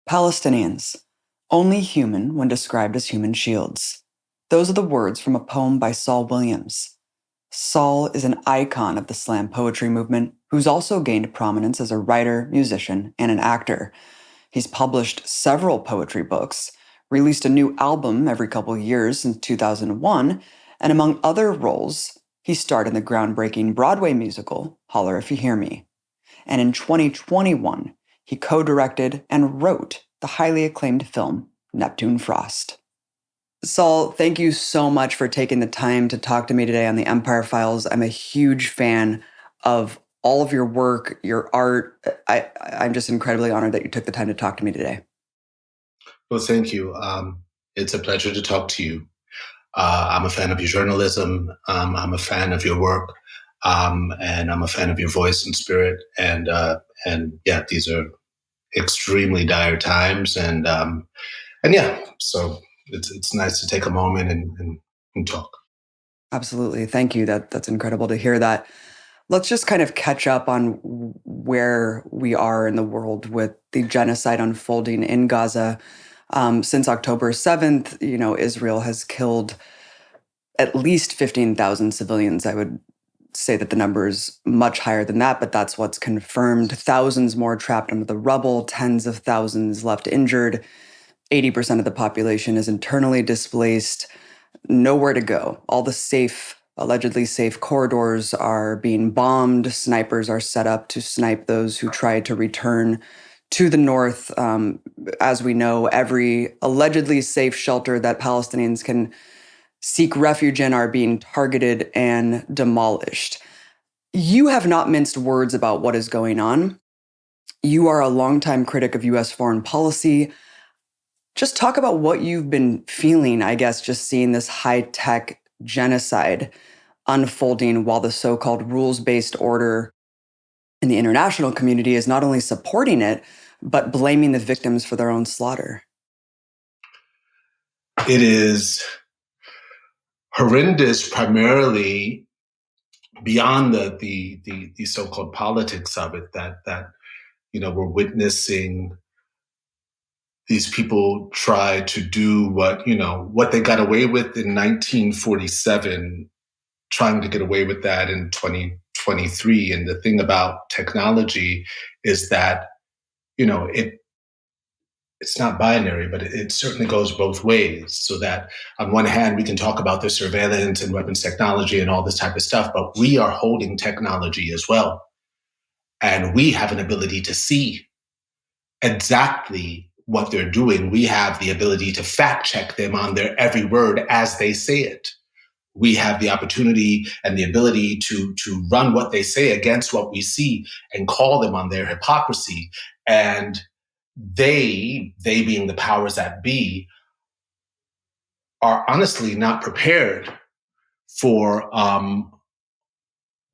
Palestinians, only human when described as human shields. Those are the words from a poem by Saul Williams. Saul is an icon of the slam poetry movement who's also gained prominence as a writer, musician, and an actor. He's published several poetry books, released a new album every couple years since 2001, and among other roles, he starred in the groundbreaking Broadway musical, Holler If You Hear Me. And in 2021, he co-directed and wrote the highly acclaimed film, Neptune Frost. Saul, thank you so much for taking the time to talk to me today on the Empire Files. I'm a huge fan of all of your work, your art. I'm just incredibly honored that you took the time to talk to me today. Well, thank you. It's a pleasure to talk to you. I'm a fan of your journalism. I'm a fan of your work, and I'm a fan of your voice and spirit. And yeah, these are extremely dire times, and yeah, so it's nice to take a moment and talk. Absolutely, thank you. That's incredible to hear that. Let's just kind of catch up on where we are in the world with the genocide unfolding in Gaza. Since October 7th, Israel has killed at least 15,000 civilians. I would say that the number is much higher than that, but that's what's confirmed. Thousands more trapped under the rubble, tens of thousands left injured. 80% of the population is internally displaced, nowhere to go. All the allegedly safe corridors are being bombed. Snipers are set up to snipe those who try to return to the north. As we know, every allegedly safe shelter that Palestinians can seek refuge in are being targeted and demolished. You have not minced words about what is going on. You are a longtime critic of U.S. foreign policy. Just talk about what you've been feeling, I guess, just seeing this high-tech genocide unfolding while the so-called rules-based order in the international community is not only supporting it, but blaming the victims for their own slaughter. It is horrendous, primarily beyond the so-called politics of it. That we're witnessing these people try to do what they got away with in 1947, trying to get away with that in 2023. And the thing about technology is that it's not binary, but it certainly goes both ways. So that on one hand, we can talk about the surveillance and weapons technology and all this type of stuff, but we are holding technology as well. And we have an ability to see exactly what they're doing. We have the ability to fact check them on their every word as they say it. We have the opportunity and the ability to run what they say against what we see and call them on their hypocrisy. And they being the powers that be, are honestly not prepared for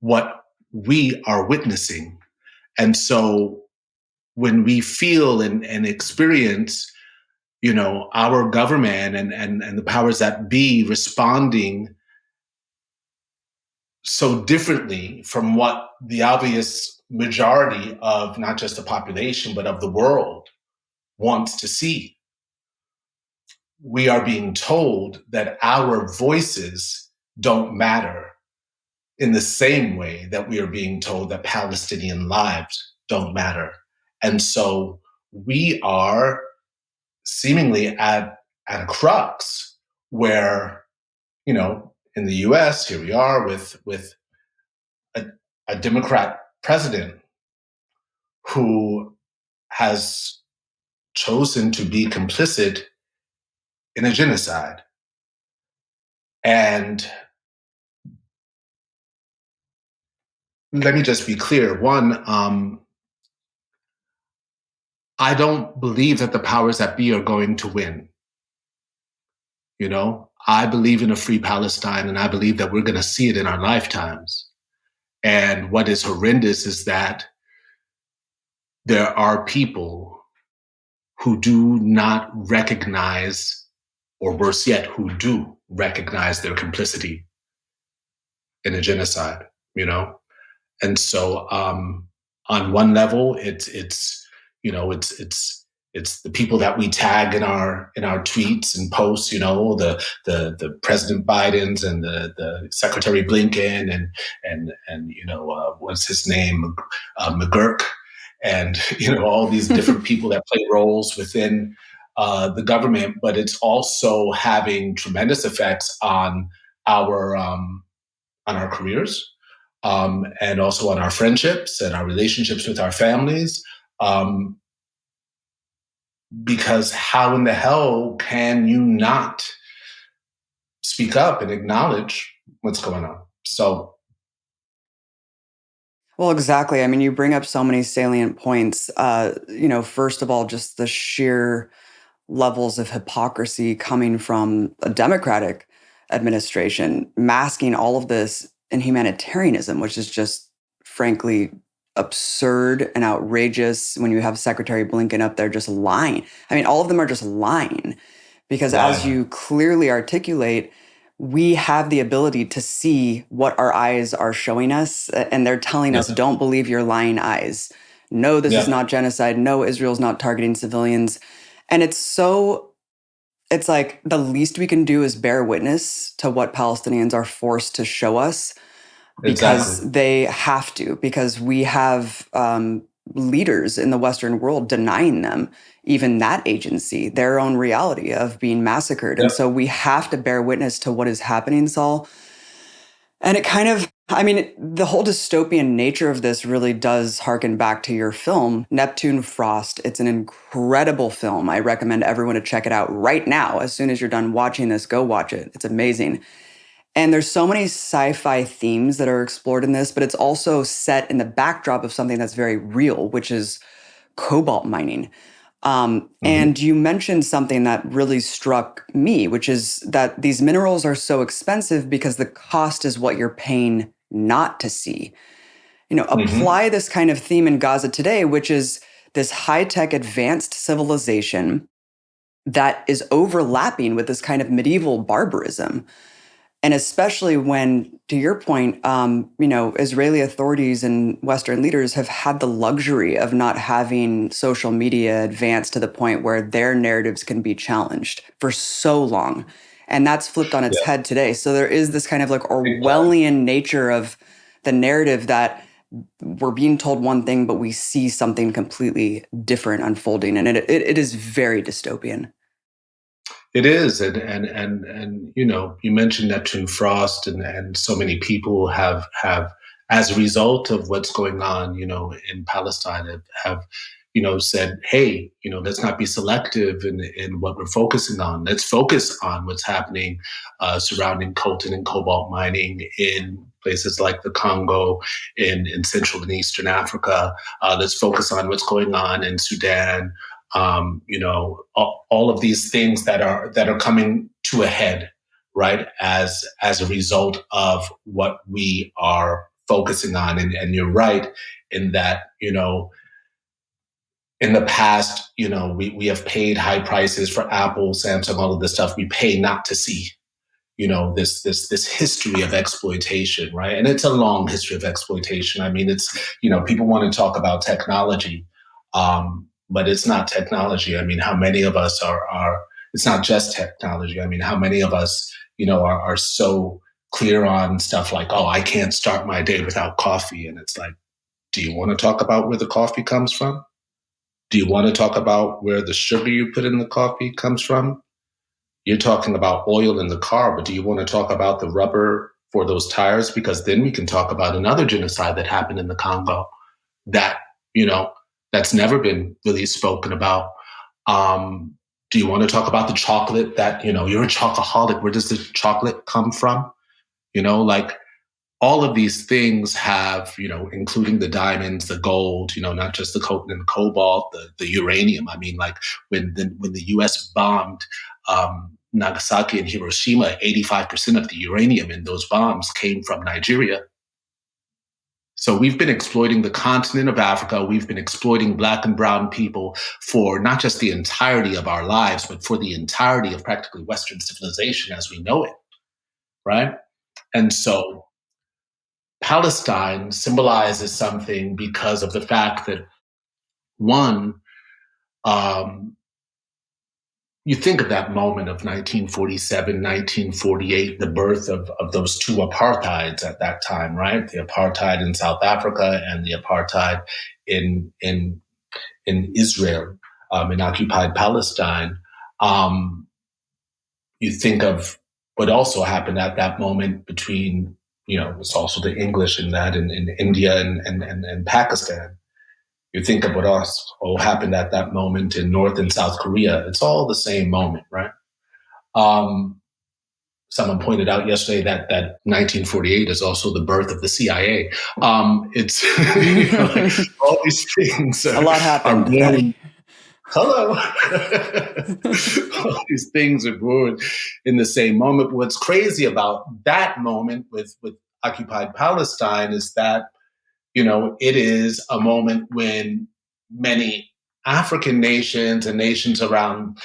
what we are witnessing. And so when we feel and experience, our government and the powers that be responding so differently from what the obvious majority of not just the population, but of the world wants to see, we are being told that our voices don't matter in the same way that we are being told that Palestinian lives don't matter. And so we are seemingly at a crux where, in the US, here we are with a Democrat president who has chosen to be complicit in a genocide. And let me just be clear. One, I don't believe that the powers that be are going to win. I believe in a free Palestine, and I believe that we're going to see it in our lifetimes. And what is horrendous is that there are people who do not recognize, or worse yet, who do recognize their complicity in a genocide, And so on one level, it's It's the people that we tag in our tweets and posts. The President Biden's and the Secretary Blinken and what's his name, McGurk, and all these different people that play roles within the government. But it's also having tremendous effects on our careers, and also on our friendships and our relationships with our families. Um, because how in the hell can you not speak up and acknowledge what's going on? So, Well, exactly. I mean, you bring up so many salient points. First of all, just the sheer levels of hypocrisy coming from a Democratic administration, masking all of this in humanitarianism, which is just frankly absurd and outrageous when you have Secretary Blinken up there just lying. I mean, all of them are just lying because, as lying. you clearly articulate, we have the ability to see what our eyes are showing us, and they're telling us, Yeah. don't believe your lying eyes. No, this is Yeah. not genocide. No, Israel's not targeting civilians. And it's like the least we can do is bear witness to what Palestinians are forced to show us because Exactly. they have to, because we have leaders in the Western world denying them even that agency, their own reality of being massacred. And Yeah. so we have to bear witness to what is happening, Saul. And it kind of, I mean, the whole dystopian nature of this really does harken back to your film, Neptune Frost. It's an incredible film. I recommend everyone to check it out right now. As soon as you're done watching this, go watch it. It's amazing. And there's so many sci-fi themes that are explored in this, but it's also set in the backdrop of something that's very real, which is cobalt mining. Mhm. And you mentioned something that really struck me, which is that these minerals are so expensive because the cost is what you're paying not to see. Mhm. Apply this kind of theme in Gaza today, which is this high-tech advanced civilization that is overlapping with this kind of medieval barbarism. And especially when, to your point, Israeli authorities and Western leaders have had the luxury of not having social media advance to the point where their narratives can be challenged for so long. And that's flipped on its Yeah. head today. So there is this kind of like Big time. Orwellian nature of the narrative that we're being told one thing, but we see something completely different unfolding. And it is very dystopian. It is, and you mentioned Neptune Frost, and so many people have as a result of what's going on, in Palestine, have said, hey, let's not be selective in what we're focusing on. Let's focus on what's happening surrounding coltan and cobalt mining in places like the Congo, in Central and Eastern Africa. Let's focus on what's going on in Sudan, all of these things that are coming to a head, right? As a result of what we are focusing on, and you're right in that, in the past, we have paid high prices for Apple, Samsung, all of this stuff. We pay not to see, this history of exploitation, right? And it's a long history of exploitation. I mean, it's people want to talk about technology, but it's not technology. I mean, how many of us are it's not just technology. I mean, how many of us are so clear on stuff like, oh, I can't start my day without coffee, and it's like, do you want to talk about where the coffee comes from? Do you want to talk about where the sugar you put in the coffee comes from? You're talking about oil in the car, but do you want to talk about the rubber for those tires? Because then we can talk about another genocide that happened in the Congo that, you know, that's never been really spoken about. Um, do you want to talk about the chocolate that, you're a chocoholic? Where does the chocolate come from? Like, all of these things have, including the diamonds, the gold, not just the coltan and cobalt, the uranium. I mean, like when the U.S. bombed Nagasaki and Hiroshima, 85% of the uranium in those bombs came from Nigeria. So we've been exploiting the continent of Africa. We've been exploiting Black and Brown people for not just the entirety of our lives, but for the entirety of practically Western civilization as we know it, right? And so Palestine symbolizes something because of the fact that, one, you think of that moment of 1947, 1948, the birth of those two apartheids at that time, right? The apartheid in South Africa and the apartheid in in in Israel, in occupied Palestine. Um, you think of what also happened at that moment between, it's also the English in that in India and Pakistan. You think of what also happened at that moment in North and South Korea. It's all the same moment, right? Um, Someone pointed out yesterday that 1948 is also the birth of the CIA. It's like all these things A lot are happened. born. Hello, all these things are born in the same moment. What's crazy about that moment with occupied Palestine is that it is a moment when many African nations and nations around,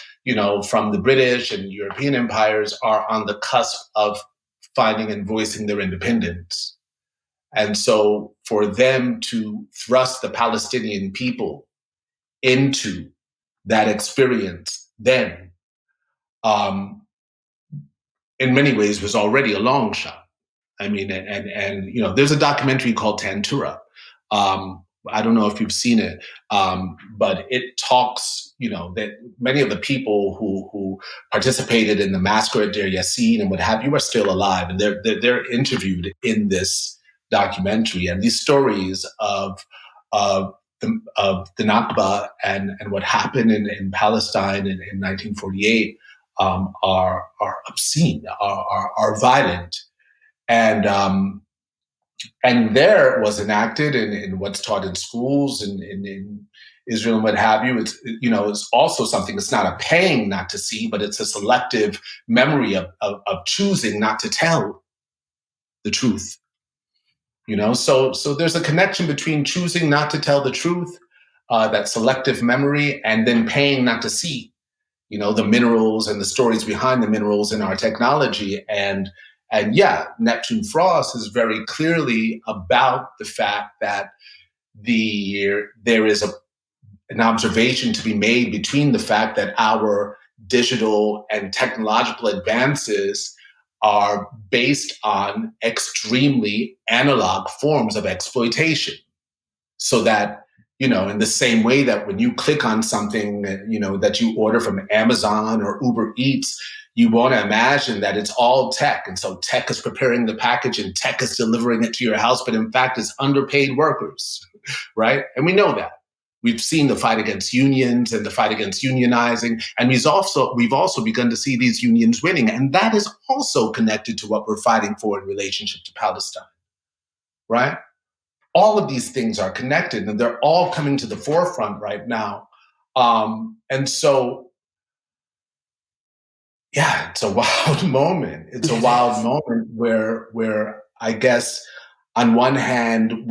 from the British and European empires are on the cusp of finding and voicing their independence. And so for them to thrust the Palestinian people into that experience then, um, in many ways, was already a long shot. I mean, and there's a documentary called Tantura. I don't know if you've seen it, but it talks, that many of the people who participated in the massacre at Deir Yassin and what have you are still alive, and they're interviewed in this documentary. And these stories of the Nakba and what happened in Palestine in 1948 are obscene, are violent, and there it was enacted in what's taught in schools in Israel and what have you. It's also something. It's not a paying not to see, but it's a selective memory of choosing not to tell the truth. So there's a connection between choosing not to tell the truth, that selective memory, and then paying not to see. The minerals and the stories behind the minerals in our technology. And yeah, Neptune Frost is very clearly about the fact that there is an observation to be made between the fact that our digital and technological advances are based on extremely analog forms of exploitation. So that, in the same way that when you click on something, that you order from Amazon or Uber Eats, you want to imagine that it's all tech. And so tech is preparing the package and tech is delivering it to your house. But in fact, it's underpaid workers, right? And we know that. We've seen the fight against unions and the fight against unionizing. And we've also begun to see these unions winning. And that is also connected to what we're fighting for in relationship to Palestine, right? All of these things are connected and they're all coming to the forefront right now. And so, yeah, it's a wild moment. It's a wild moment where I guess on one hand,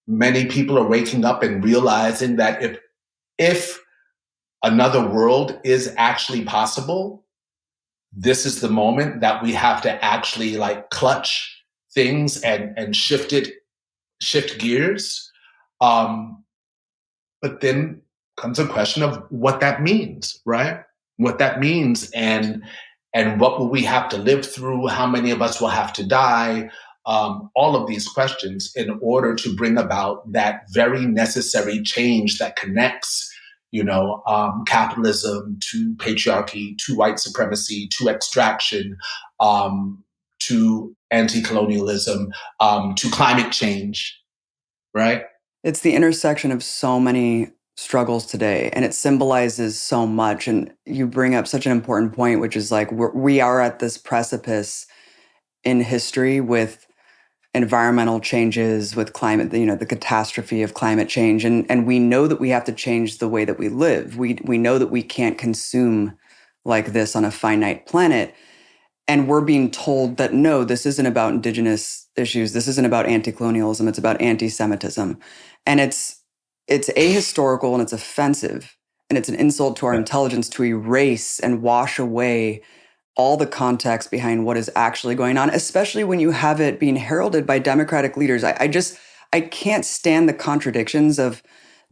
many people are waking up and realizing that if another world is actually possible, this is the moment that we have to actually like clutch things and shift gears. But then comes a question of what that means, right? What that means and what will we have to live through? How many of us will have to die? All of these questions in order to bring about that very necessary change that connects, capitalism to patriarchy, to white supremacy, to extraction, to anti-colonialism, to climate change, right? It's the intersection of so many struggles today, and it symbolizes so much. And you bring up such an important point, which is like we are at this precipice in history with environmental changes, with climate, the catastrophe of climate change. And we know that we have to change the way that we live. We know that we can't consume like this on a finite planet. And we're being told that, no, this isn't about indigenous issues. This isn't about anti-colonialism. It's about anti-Semitism. And it's ahistorical and it's offensive. And it's an insult to our intelligence to erase and wash away all the context behind what is actually going on, especially when you have it being heralded by democratic leaders. I can't stand the contradictions of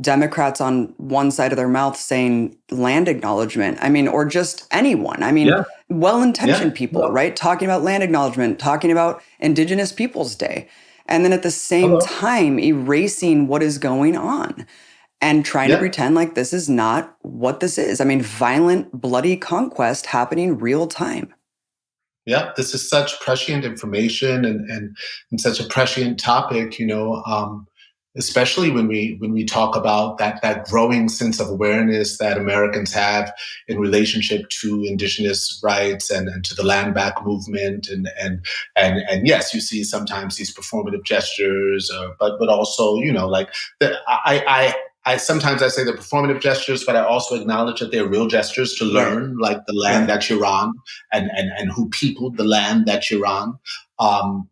Democrats on one side of their mouth saying land acknowledgement. I mean, or just anyone. I mean, Yeah, yeah, well-intentioned people, no, right? Talking about land acknowledgement, talking about Indigenous Peoples Day. And then at the same hello, time, erasing what is going on and trying to yeah. pretend like this is not what this is. I mean, violent, bloody conquest happening real time. Yeah, this is such prescient information and such a prescient topic, especially when we talk about that growing sense of awareness that Americans have in relationship to indigenous rights and to the land back movement and yes, you see sometimes these performative gestures, but also like I sometimes I say they're performative gestures, but I also acknowledge that they're real gestures to Right. learn, like the land Right. that you're on and who peopled the land that you're on, and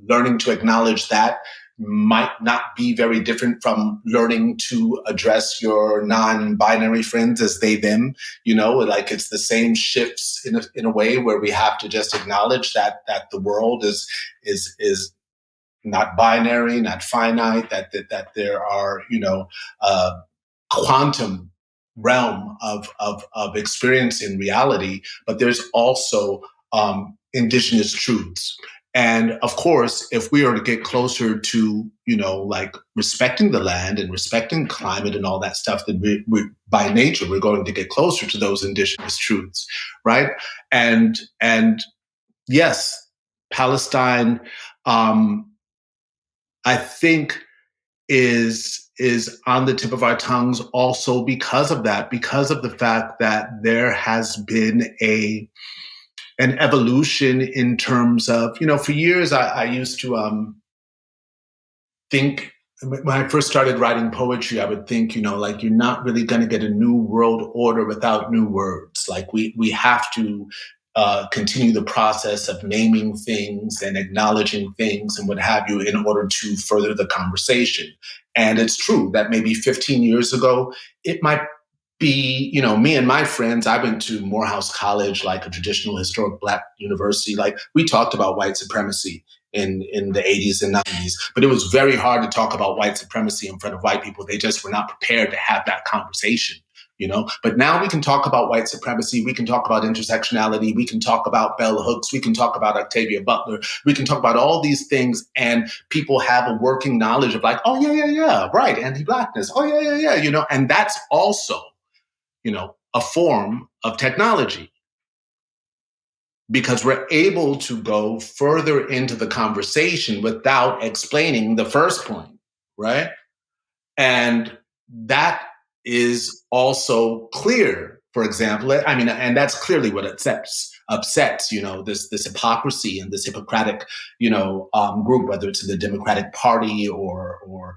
learning to acknowledge that might not be very different from learning to address your non-binary friends as they them. Like it's the same shifts in a way where we have to just acknowledge that the world is not binary, not finite, that there are, quantum realm of experiencing reality, but there's also indigenous truths. And of course, if we are to get closer to, like respecting the land and respecting climate and all that stuff, then we by nature, we're going to get closer to those indigenous truths, right? And yes, Palestine, um, I think is on the tip of our tongues also because of that, because of the fact that there has been an evolution in terms of, for years I used to think when I first started writing poetry, I would think, like you're not really going to get a new world order without new words. Like we have to continue the process of naming things and acknowledging things and what have you in order to further the conversation. And it's true that maybe 15 years ago, it might be, me and my friends, I went to Morehouse College, like a traditional historic Black university. Like we talked about white supremacy in the 80s and 90s, but it was very hard to talk about white supremacy in front of white people. They just were not prepared to have that conversation. But now we can talk about white supremacy. We can talk about intersectionality. We can talk about bell hooks. We can talk about Octavia Butler. We can talk about all these things, and people have a working knowledge of like, oh yeah, yeah, yeah, right, anti-blackness. Oh yeah, yeah, yeah, and that's also a form of technology because we're able to go further into the conversation without explaining the first point, right? And that is also clear, for example. I mean, and that's clearly what upsets, this hypocrisy and this Hippocratic, group, whether it's in the Democratic Party or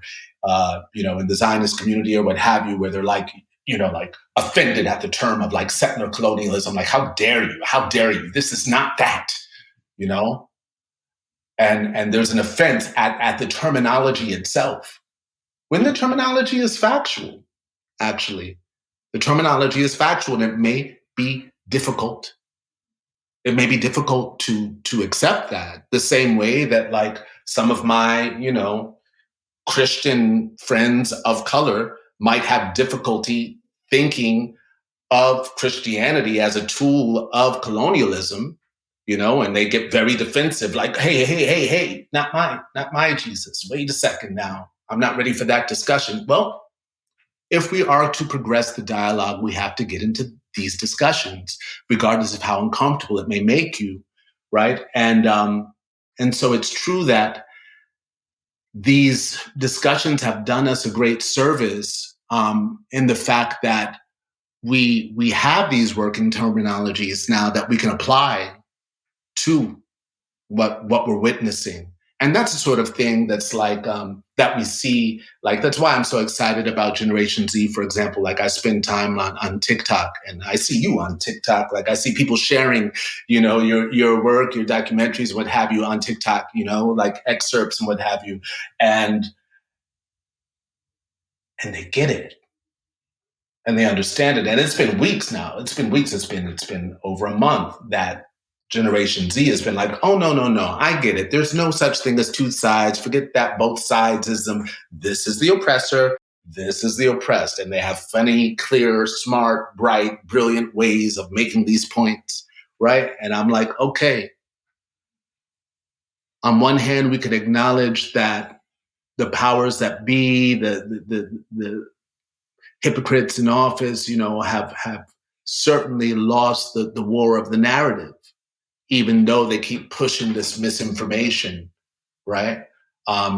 in the Zionist community or what have you, where they're like, like offended at the term of like settler colonialism. Like, how dare you? How dare you? This is not that, you know? And there's an offense at the terminology itself. When the terminology is factual, actually, the terminology is factual and it may be difficult. It may be difficult to accept that the same way that like some of my, Christian friends of color might have difficulty thinking of Christianity as a tool of colonialism, and they get very defensive, like, hey, hey, hey, hey, not my Jesus. Wait a second now. I'm not ready for that discussion. Well, if we are to progress the dialogue, we have to get into these discussions, regardless of how uncomfortable it may make you, right? And so it's true that these discussions have done us a great service in the fact that we have these working terminologies now that we can apply to what we're witnessing. And that's the sort of thing that's like that we see. Like that's why I'm so excited about Generation Z, for example. Like I spend time on TikTok, and I see you on TikTok. Like I see people sharing, your work, your documentaries, what have you, on TikTok. Like excerpts and what have you, and they get it and they understand it. And it's been weeks now. It's been weeks. It's been over a month that Generation Z has been like, oh, no, no, no, I get it. There's no such thing as two sides. Forget that both sidesism. This is the oppressor. This is the oppressed. And they have funny, clear, smart, bright, brilliant ways of making these points, right? And I'm like, okay. On one hand, we can acknowledge that the powers that be, the hypocrites in office, have certainly lost the war of the narrative, even though they keep pushing this misinformation, right?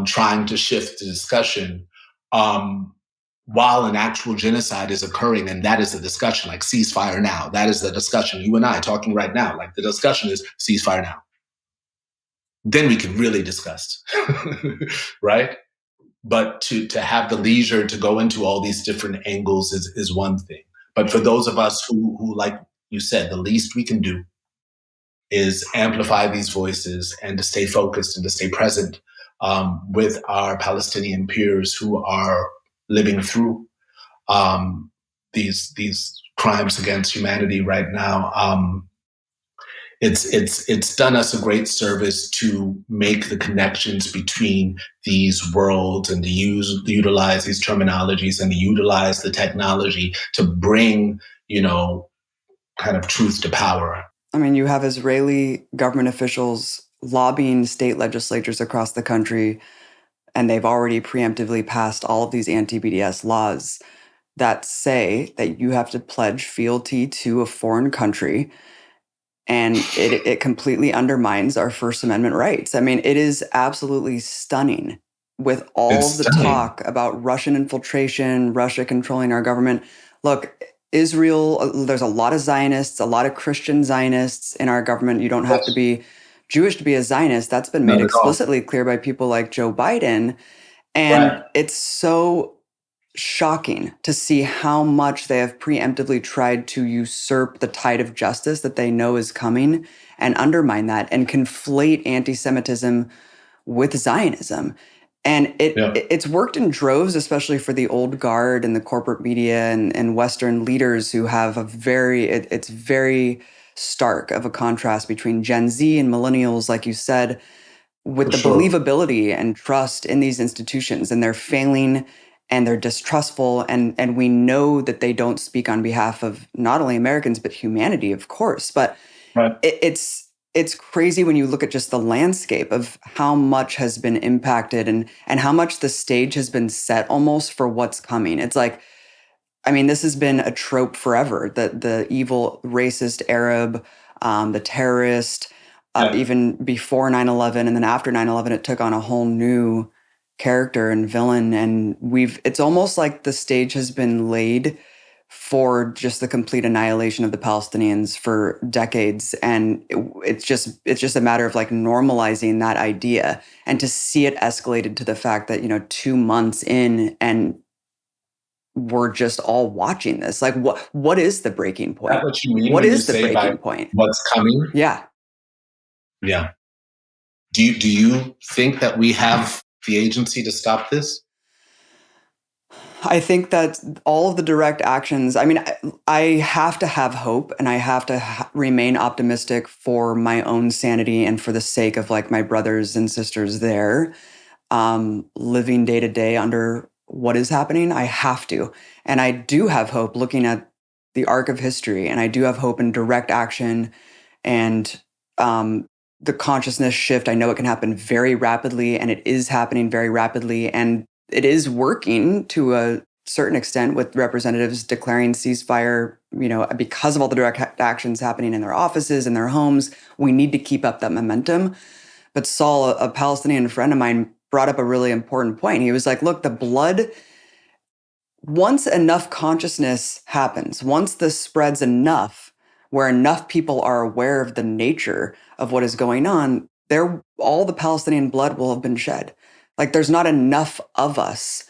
Trying to shift the discussion, while an actual genocide is occurring. And that is the discussion, like ceasefire now. That is the discussion. You and I talking right now, like the discussion is ceasefire now. Then we can really discuss, right? But to have the leisure to go into all these different angles is one thing. But for those of us who, like you said, the least we can do is amplify these voices and to stay focused and to stay present, with our Palestinian peers who are living through, these crimes against humanity right now. It's done us a great service to make the connections between these worlds and to utilize these terminologies and to utilize the technology to bring, kind of truth to power. I mean, you have Israeli government officials lobbying state legislatures across the country, and they've already preemptively passed all of these anti-BDS laws that say that you have to pledge fealty to a foreign country, and it completely undermines our First Amendment rights. I mean, it is absolutely stunning with all It's of the stunning. talk about Russian infiltration, Russia controlling our government. Look, Israel, there's a lot of Zionists, a lot of Christian Zionists in our government. You don't have to Yes. be Jewish to be a Zionist. That's been made Not at all. explicitly clear by people like Joe Biden. And Right. it's so shocking to see how much they have preemptively tried to usurp the tide of justice that they know is coming and undermine that and conflate anti-Semitism with Zionism. And Yeah. it's worked in droves, especially for the old guard and the corporate media and Western leaders who have it's very stark of a contrast between Gen Z and millennials, like you said, with For the sure. believability and trust in these institutions, and they're failing and they're distrustful, and we know that they don't speak on behalf of not only Americans but humanity, of course. But Right. it's crazy when you look at just the landscape of how much has been impacted and how much the stage has been set almost for what's coming. It's like, I mean, this has been a trope forever. The evil racist Arab, the terrorist, Yeah. even before 9/11, and then after 9/11, it took on a whole new character and villain. And it's almost like the stage has been laid for just the complete annihilation of the Palestinians for decades. And it's just a matter of like normalizing that idea and to see it escalated to the fact that, 2 months in and we're just all watching this. Like, what is the breaking Is that point? what you mean What when you is the say by breaking point? what's coming? Yeah. Yeah. Do you think that we have the agency to stop this? I think that all of the direct actions, I mean, I have to have hope and I have to remain optimistic for my own sanity and for the sake of like my brothers and sisters there, living day to day under what is happening. I have to. And I do have hope looking at the arc of history, and I do have hope in direct action and the consciousness shift. I know it can happen very rapidly, and it is happening very rapidly, and it is working to a certain extent with representatives declaring ceasefire. Because of all the direct actions happening in their offices and their homes, we need to keep up that momentum. But Saul, a Palestinian friend of mine, brought up a really important point. He was like, "Look, the blood." Once enough consciousness happens, once this spreads enough, where enough people are aware of the nature of what is going on, all the Palestinian blood will have been shed. Like there's not enough of us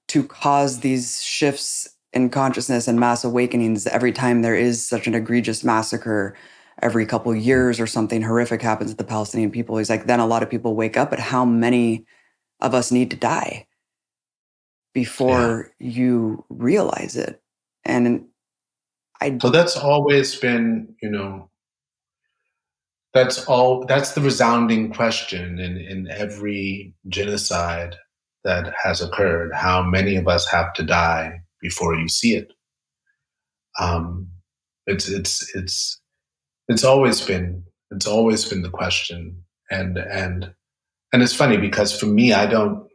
to cause these shifts in consciousness and mass awakenings every time there is such an egregious massacre every couple of years or something horrific happens to the Palestinian people. He's like, then a lot of people wake up at how many of us need to die Yeah. before you realize it. And I, So that's always been, That's the resounding question in every genocide that has occurred. How many of us have to die before you see it? Um, it's it's it's it's always been the question, and it's funny because for me, I don't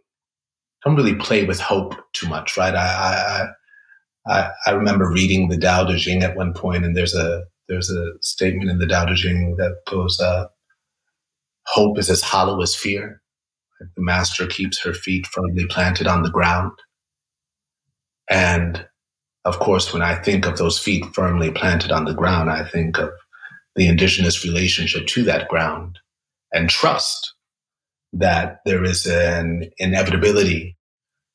really play with hope too much, right? I remember reading the Tao Te Ching at one point, and there's a statement in the Tao Te Ching that goes, "Hope is as hollow as fear. The master keeps her feet firmly planted on the ground." And of course, when I think of those feet firmly planted on the ground, I think of the indigenous relationship to that ground and trust that there is an inevitability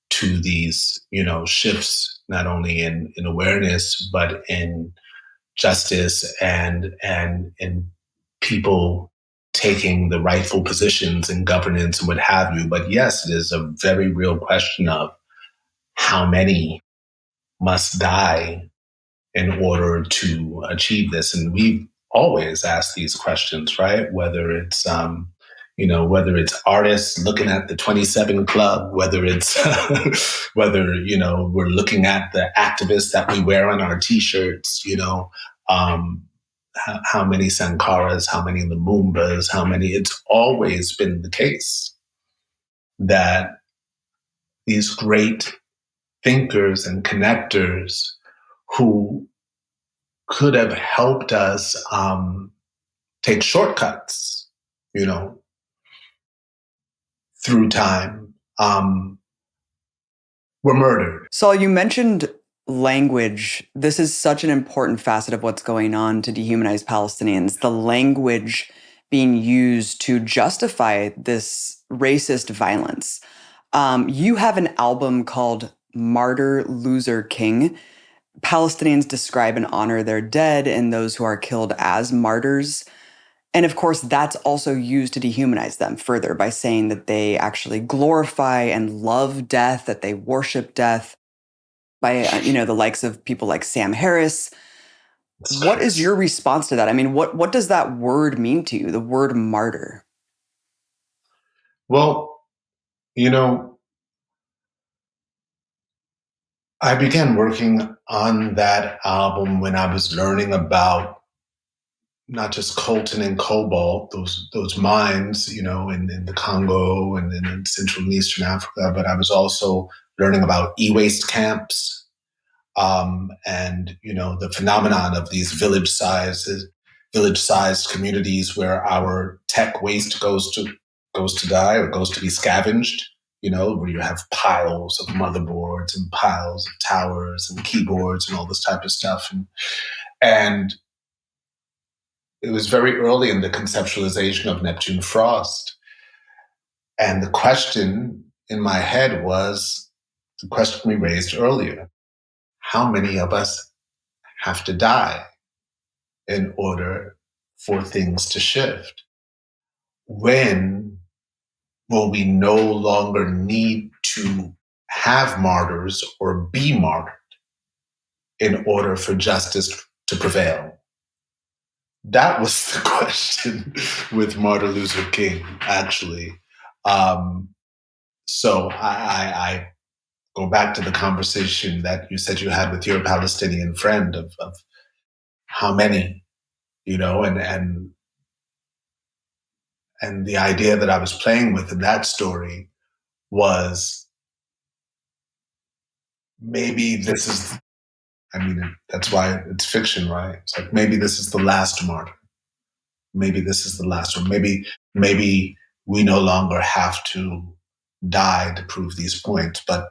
to these, shifts, not only in awareness, but in justice and in people taking the rightful positions in governance and what have you. But yes, it is a very real question of how many must die in order to achieve this. And we've always asked these questions, right? Whether it's artists looking at the 27 Club, whether it's whether we're looking at the activists that we wear on our T-shirts, um, how many Sankaras, how many Lumumbas, how many. It's always been the case that these great thinkers and connectors who could have helped us take shortcuts, you know, through time, were murdered. Saul, you mentioned language. This is such an important facet of what's going on to dehumanize Palestinians. The language being used to justify this racist violence. You have an album called Martyr, Loser, King. Palestinians describe and honor their dead and those who are killed as martyrs. And of course, that's also used to dehumanize them further by saying that they actually glorify and love death, that they worship death by, the likes of people like Sam Harris. What is your response to that? I mean, what does that word mean to you, the word martyr? Well, you know, I began working on that album when I was learning about not just coltan and cobalt, those mines, in the Congo and in Central and Eastern Africa, but I was also learning about e-waste camps, and the phenomenon of these village-sized communities where our tech waste goes to die or goes to be scavenged. Where you have piles of motherboards and piles of towers and keyboards and all this type of stuff, and it was very early in the conceptualization of Neptune Frost. And the question in my head was the question we raised earlier: how many of us have to die in order for things to shift? When will we no longer need to have martyrs or be martyred in order for justice to prevail? That was the question with Martin Luther King, actually. Um, so I go back to the conversation that you said you had with your Palestinian friend of how many, and the idea that I was playing with in that story was maybe this is, I mean, that's why it's fiction, right? It's like maybe this is the last martyr. Maybe this is the last one. Maybe we no longer have to die to prove these points. But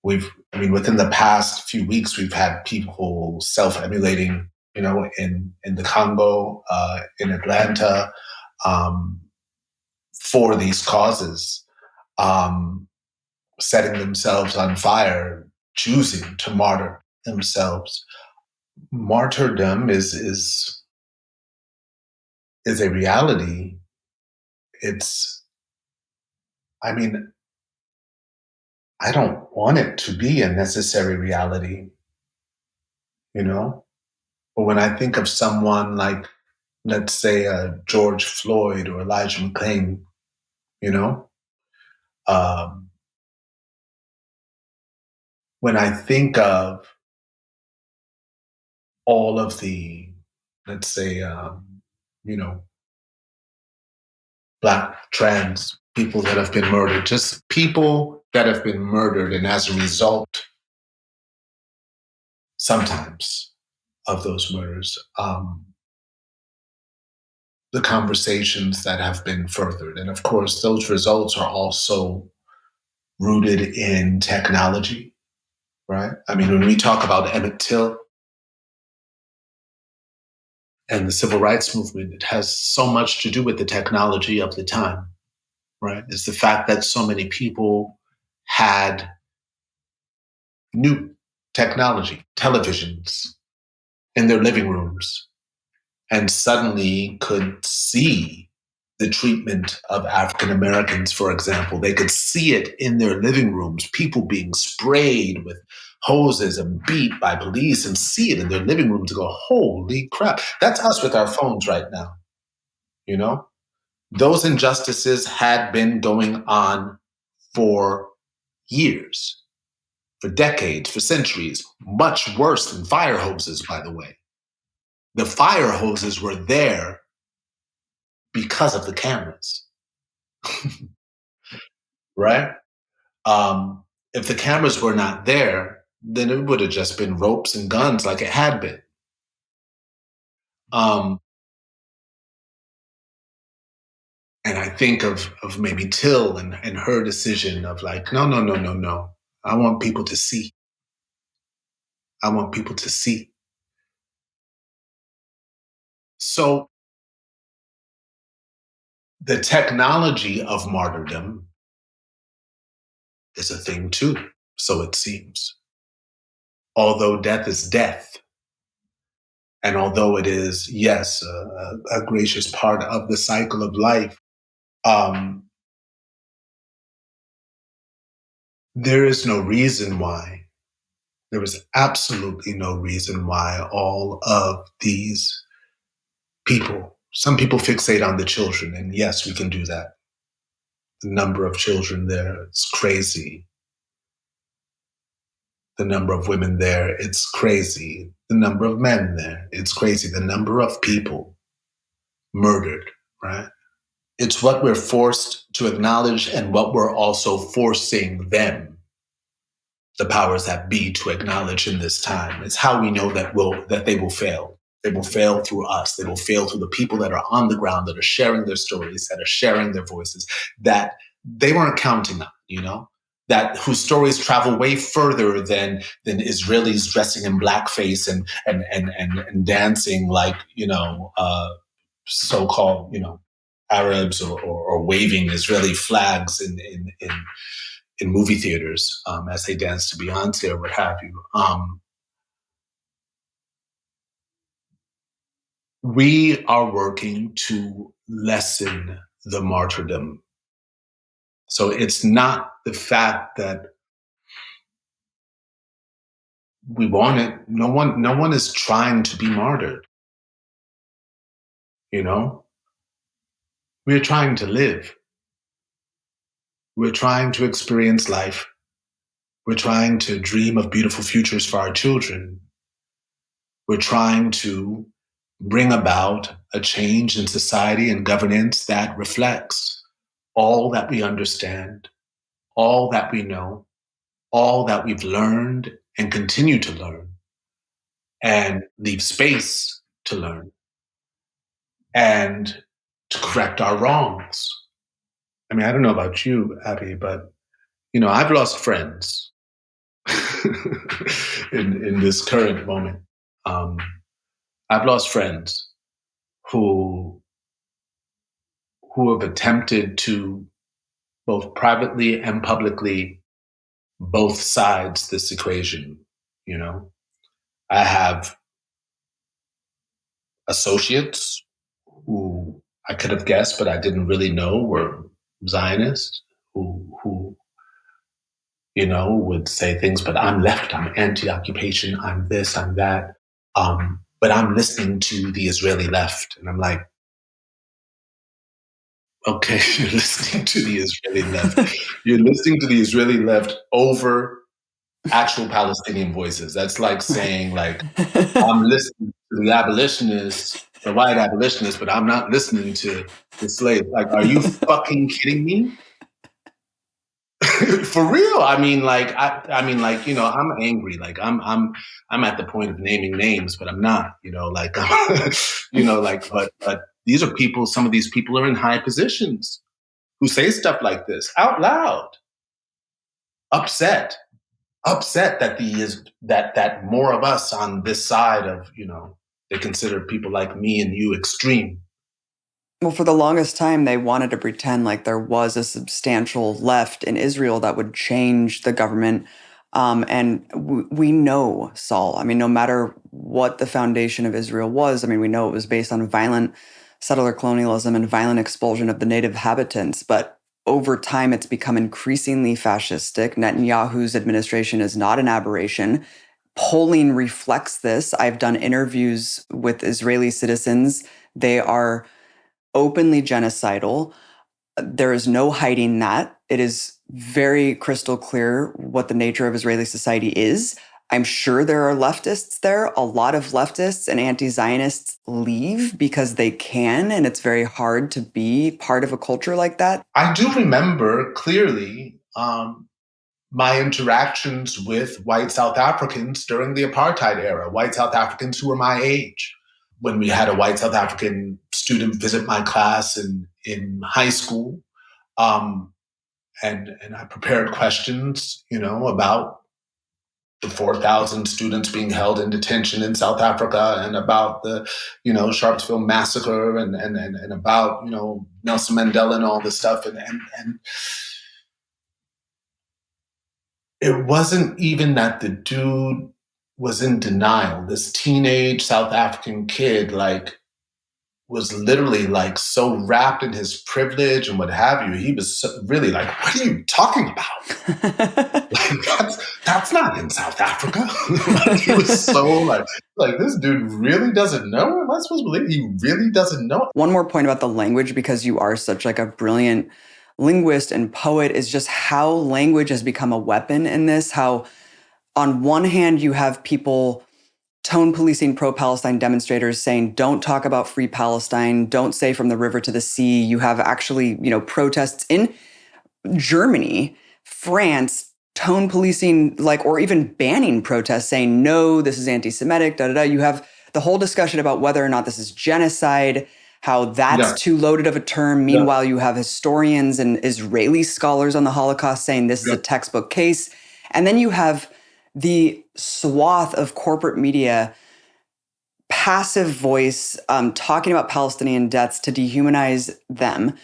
within the past few weeks, we've had people self-emulating, in the Congo, in Atlanta, um, for these causes, um, setting themselves on fire, choosing to martyr themselves. Martyrdom is a reality. It's, I mean, I don't want it to be a necessary reality, you know? But when I think of someone like let's say, George Floyd or Elijah McClain, you know? Um, when I think of all of the, let's say, you know, Black trans people that have been murdered, just people that have been murdered, and as a result, sometimes of those murders, the conversations that have been furthered. And of course, those results are also rooted in technology, right? I mean, when we talk about Emmett Till and the civil rights movement, it has so much to do with the technology of the time, right? It's the fact that so many people had new technology, televisions in their living rooms, and suddenly could see the treatment of African Americans, for example. They could see it in their living rooms, people being sprayed with hoses and beat by police, and see it in their living rooms and go, holy crap. That's us with our phones right now, you know? Those injustices had been going on for years, for decades, for centuries, much worse than fire hoses, by the way. The fire hoses were there because of the cameras, right? If the cameras were not there, then it would have just been ropes and guns like it had been. Um, and I think of maybe Till and her decision of like, no, no, no, no, no. I want people to see. I want people to see. So the technology of martyrdom is a thing too, so it seems. Although death is death, and although it is, yes, a gracious part of the cycle of life, um, there is no reason why, there was absolutely no reason why all of these people, some people fixate on the children, and yes, we can do that. The number of children there, it's crazy. The number of women there, it's crazy. The number of men there, it's crazy. The number of people murdered, right? It's what we're forced to acknowledge and what we're also forcing them, the powers that be, to acknowledge in this time. It's how we know that they will fail. They will fail through us. They will fail through the people that are on the ground, that are sharing their stories, that are sharing their voices, that they weren't counting on, you know? That whose stories travel way further than Israelis dressing in blackface and dancing like, so-called, Arabs, or waving Israeli flags in movie theaters, as they dance to Beyonce or what have you. We are working to lessen the martyrdom. So it's not the fact that we want it. No one is trying to be martyred. You know, we're trying to live. We're trying to experience life. We're trying to dream of beautiful futures for our children. We're trying to bring about a change in society and governance that reflects all that we understand, all that we know, all that we've learned and continue to learn, and leave space to learn and to correct our wrongs. I mean, I don't know about you, Abby, but I've lost friends in this current moment. Um, I've lost friends who have attempted to, both privately and publicly, both sides this equation. You know, I have associates who I could have guessed, but I didn't really know were Zionists, who would say things, but I'm left, I'm anti-occupation, I'm this, I'm that. but I'm listening to the Israeli left. And I'm like, okay, you're listening to the Israeli left. You're listening to the Israeli left over actual Palestinian voices. That's like saying, like, I'm listening to the abolitionists, the white abolitionists, but I'm not listening to the slaves. Like, are you fucking kidding me? For real. I mean, like, I'm angry. Like, I'm at the point of naming names, but I'm not. Like, but these are people. Some of these people are in high positions who say stuff like this out loud, upset, upset that that more of us on this side of they consider people like me and you extreme. Well, for the longest time, they wanted to pretend like there was a substantial left in Israel that would change the government. We know, Saul, I mean, no matter what the foundation of Israel was, I mean, we know it was based on violent settler colonialism and violent expulsion of the native habitants. But over time, it's become increasingly fascistic. Netanyahu's administration is not an aberration. Polling reflects this. I've done interviews with Israeli citizens. They are openly genocidal. There is no hiding that. It is very crystal clear what the nature of Israeli society is. I'm sure there are leftists there. A lot of leftists and anti-Zionists leave because they can, and it's very hard to be part of a culture like that. I do remember clearly my interactions with white South Africans during the apartheid era, white South Africans who were my age. When we had a white South African student visit my class in high school, and I prepared questions, about the 4,000 students being held in detention in South Africa, and about the, Sharpsville massacre, and about, Nelson Mandela and all this stuff, and it wasn't even that the dude was in denial. This teenage South African kid, like, was literally like so wrapped in his privilege and what have you. He was really like, "What are you talking about? Like, that's not in South Africa." Like, he was so like this dude really doesn't know. Am I supposed to believe he really doesn't know? One more point about the language, because you are such like a brilliant linguist and poet, is just how language has become a weapon in this. How on one hand you have people tone policing pro-Palestine demonstrators saying, don't talk about free Palestine, don't say from the river to the sea. You have actually, protests in Germany, France, tone policing, like, or even banning protests, saying, no, this is anti-Semitic, da da da. You have the whole discussion about whether or not this is genocide, how that's too loaded of a term. Meanwhile, you have historians and Israeli scholars on the Holocaust saying this is a textbook case. And then you have the swath of corporate media, passive voice, talking about Palestinian deaths to dehumanize them,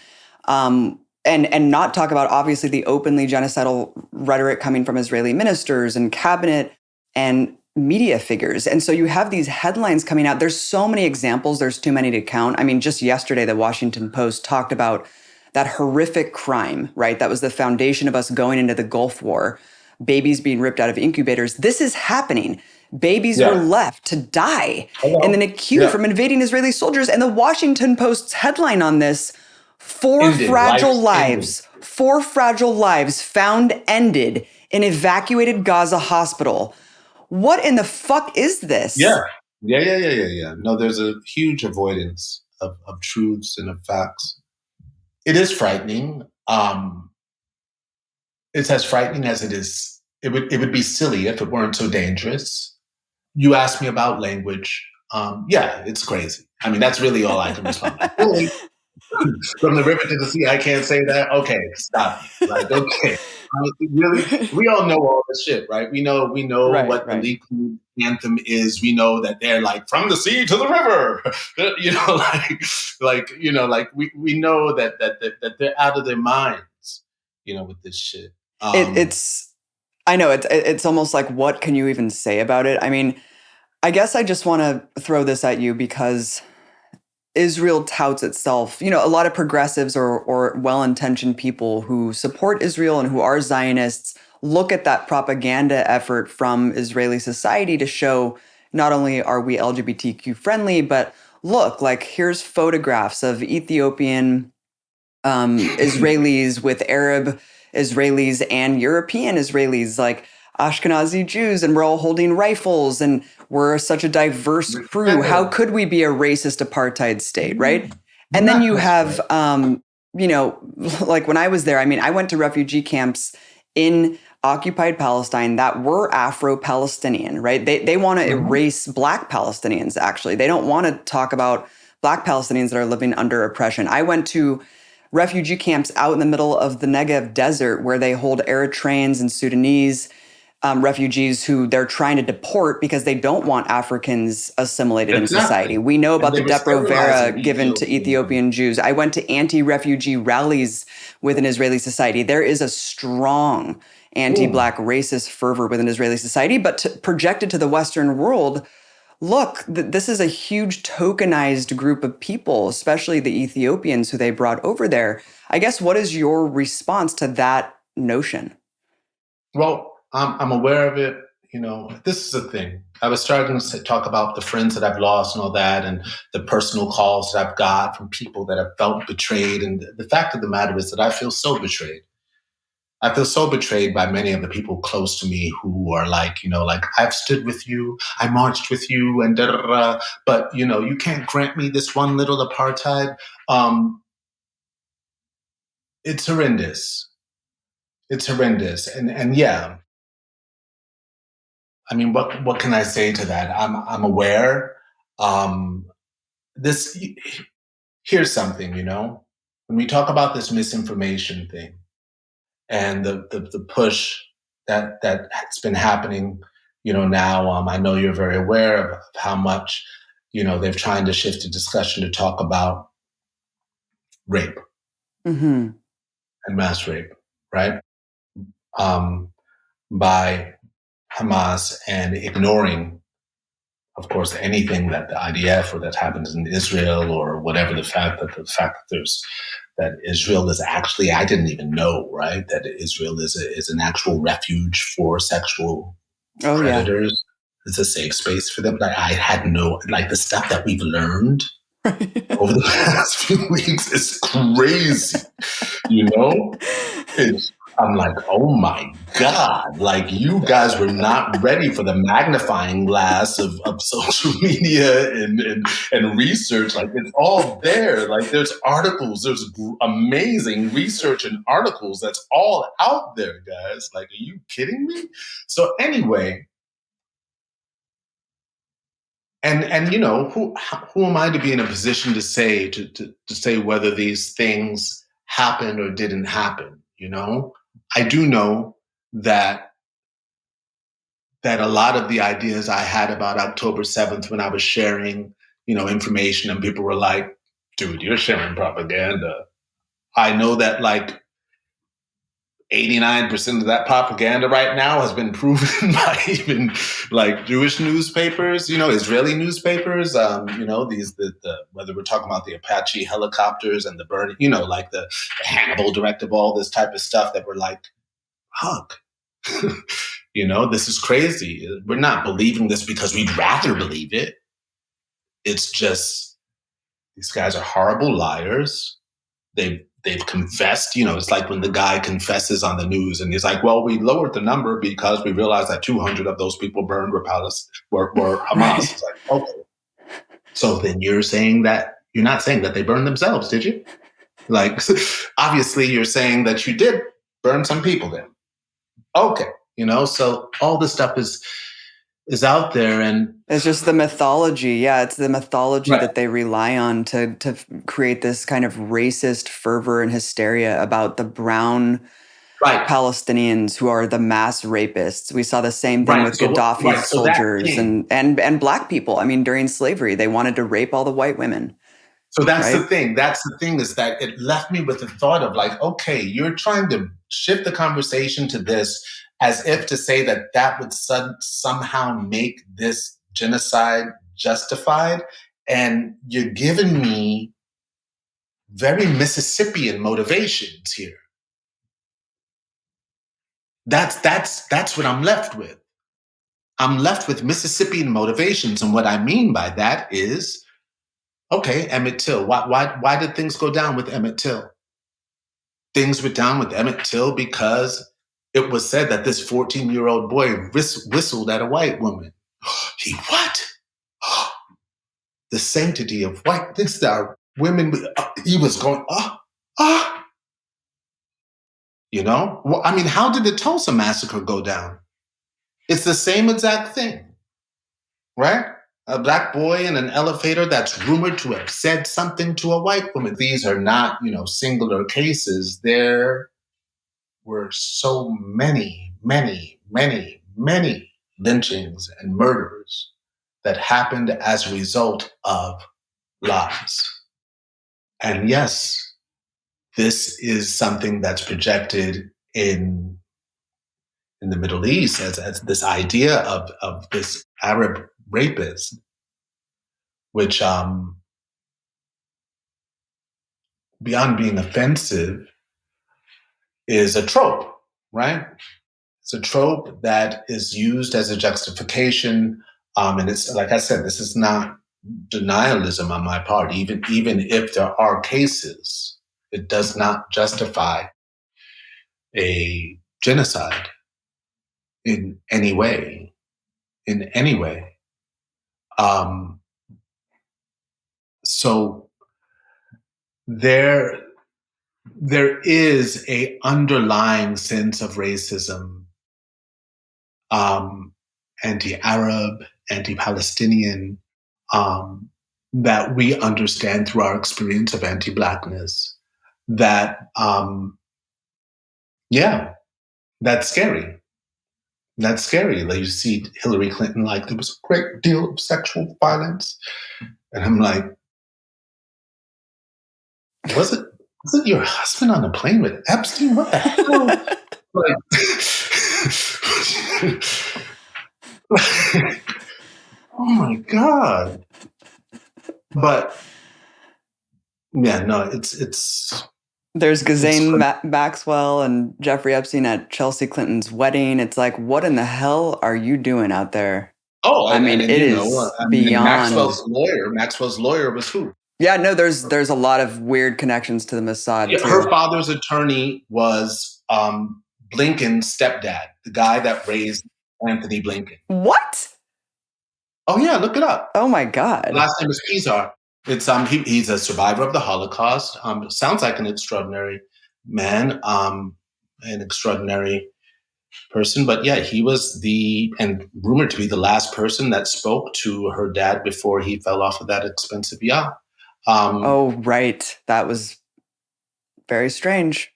and not talk about, obviously, the openly genocidal rhetoric coming from Israeli ministers and cabinet and media figures. And so you have these headlines coming out. There's so many examples. There's too many to count. I mean, just yesterday, the Washington Post talked about that horrific crime, right? That was the foundation of us going into the Gulf War. Babies being ripped out of incubators. This is happening. Babies were left to die in the NICU from invading Israeli soldiers. And the Washington Post's headline on this, four fragile lives found ended in evacuated Gaza hospital. What in the fuck is this? Yeah. No, there's a huge avoidance of truths and of facts. It is frightening. It's as frightening as it is. It would be silly if it weren't so dangerous. You asked me about language. Yeah, it's crazy. I mean, that's really all I can respond to. From the river to the sea, I can't say that. Okay, stop. Like, okay. Really, we all know all this shit, right? We know what the Likud anthem is. We know that they're like from the sea to the river. We know that they're out of their minds, with this shit. It's almost like, what can you even say about it? I mean, I guess I just want to throw this at you because Israel touts itself. A lot of progressives or well-intentioned people who support Israel and who are Zionists look at that propaganda effort from Israeli society to show, not only are we LGBTQ friendly, but look, like here's photographs of Ethiopian Israelis with Arab Israelis and European Israelis, like Ashkenazi Jews, and we're all holding rifles and we're such a diverse crew. How could we be a racist apartheid state, right? And then you have, you know, like when I was there, I mean, I went to refugee camps in occupied Palestine that were Afro-Palestinian, right? They want to erase Black Palestinians, actually. They don't want to talk about Black Palestinians that are living under oppression. I went to refugee camps out in the middle of the Negev desert where they hold Eritreans and Sudanese refugees who they're trying to deport because they don't want Africans assimilated in society. We know about the Depo-Vera given to Ethiopian Jews. I went to anti-refugee rallies within Israeli society. There is a strong anti-Black racist fervor within Israeli society, but projected to the Western world, look, this is a huge tokenized group of people, especially the Ethiopians who they brought over there. I guess, what is your response to that notion? Well, I'm aware of it. You know, this is the thing. I was starting to talk about the friends that I've lost and all that, and the personal calls that I've got from people that have felt betrayed. And the fact of the matter is that I feel so betrayed. I feel so betrayed by many of the people close to me who are like, you know, like, I've stood with you, I marched with you, and da da da. But, you know, you can't grant me this one little apartheid. It's horrendous. It's horrendous. And yeah, I mean, what can I say to that? I'm aware. Um, this Here's something, you know, when we talk about this misinformation thing and the push that has been happening, you know, now I know you're very aware of how much, you know, they're trying to shift the discussion to talk about rape and mass rape, right? Um, by Hamas and ignoring, of course, anything that the IDF or that happens in Israel or whatever, the fact that there's that Israel is actually, I didn't even know, right, that Israel is an actual refuge for sexual predators. Yeah. It's a safe space for them. Like, I had no, like, the stuff that we've learned over the past few weeks is crazy, you know? I'm like, oh my God, like, you guys were not ready for the magnifying glass of social media and research. Like, it's all there. Like, there's articles, there's amazing research and articles that's all out there, guys. Like, are you kidding me? So anyway, and you know, who am I to be in a position to say to say whether these things happened or didn't happen? You know, I do know that a lot of the ideas I had about October 7th when I was sharing, you know, information, and people were like, dude, you're sharing propaganda. I know that like 89% of that propaganda right now has been proven by even like Jewish newspapers, you know, Israeli newspapers, you know, whether we're talking about the Apache helicopters and the burning, you know, like the Hannibal directive, all this type of stuff that we're like, fuck. You know, this is crazy. We're not believing this because we'd rather believe it. It's just, these guys are horrible liars. They've confessed. You know, it's like when the guy confesses on the news and he's like, well, we lowered the number because we realized that 200 of those people burned were Hamas. It's like, okay. So then you're not saying that they burned themselves, did you? Like, obviously you're saying that you did burn some people then. Okay. You know, so all this stuff is out there, and it's just the mythology. Yeah, it's the mythology that they rely on to create this kind of racist fervor and hysteria about the brown Palestinians who are the mass rapists. We saw the same thing with Gaddafi's soldiers and black people. I mean, during slavery, they wanted to rape all the white women. So that's the thing. That's the thing, is that it left me with the thought of like, okay, you're trying to shift the conversation to this as if to say that would somehow make this genocide justified. And you're giving me very Mississippian motivations here. That's what I'm left with. I'm left with Mississippian motivations. And what I mean by that is, okay, Emmett Till. Why did things go down with Emmett Till? Things went down with Emmett Till because it was said that this 14-year-old boy whistled at a white woman. He what? The sanctity of white. This are women. He was going, you know? Well, I mean, how did the Tulsa massacre go down? It's the same exact thing, right? A black boy in an elevator that's rumored to have said something to a white woman. These are not, singular cases. There were so many, many, many, many lynchings and murders that happened as a result of lies. And yes, this is something that's projected in the Middle East as this idea of this Arab rapist, which beyond being offensive is a trope, right? It's a trope that is used as a justification. And it's like I said, this is not denialism on my part. Even if there are cases, it does not justify a genocide in any way. In any way. So there is a underlying sense of racism, anti-Arab, anti-Palestinian, that we understand through our experience of anti-Blackness. That, that's scary. That's scary. Like you see Hillary Clinton, like there was a great deal of sexual violence, and I'm like, was it your husband on a plane with Epstein? What the hell? Like, oh my God. But yeah, no, it's There's Ghislaine Maxwell and Jeffrey Epstein at Chelsea Clinton's wedding. It's like, what in the hell are you doing out there? Oh, I mean, and it is beyond. Maxwell's lawyer was who? Yeah, no, there's a lot of weird connections to the Mossad Yeah, too. her father's attorney was Blinken's stepdad, the guy that raised Anthony Blinken. What? Oh yeah, look it up. Oh my God. Last name is Pizar. It's he's a survivor of the Holocaust. Sounds like an extraordinary man, an extraordinary person. But yeah, he was and rumored to be the last person that spoke to her dad before he fell off of that expensive yacht. Oh, right. That was very strange.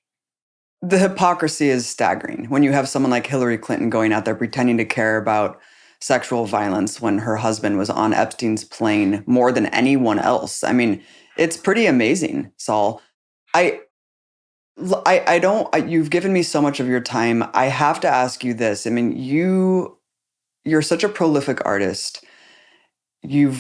The hypocrisy is staggering when you have someone like Hillary Clinton going out there pretending to care about sexual violence when her husband was on Epstein's plane more than anyone else. I mean, it's pretty amazing, Saul. You've given me so much of your time. I have to ask you this. I mean, you're such a prolific artist. Your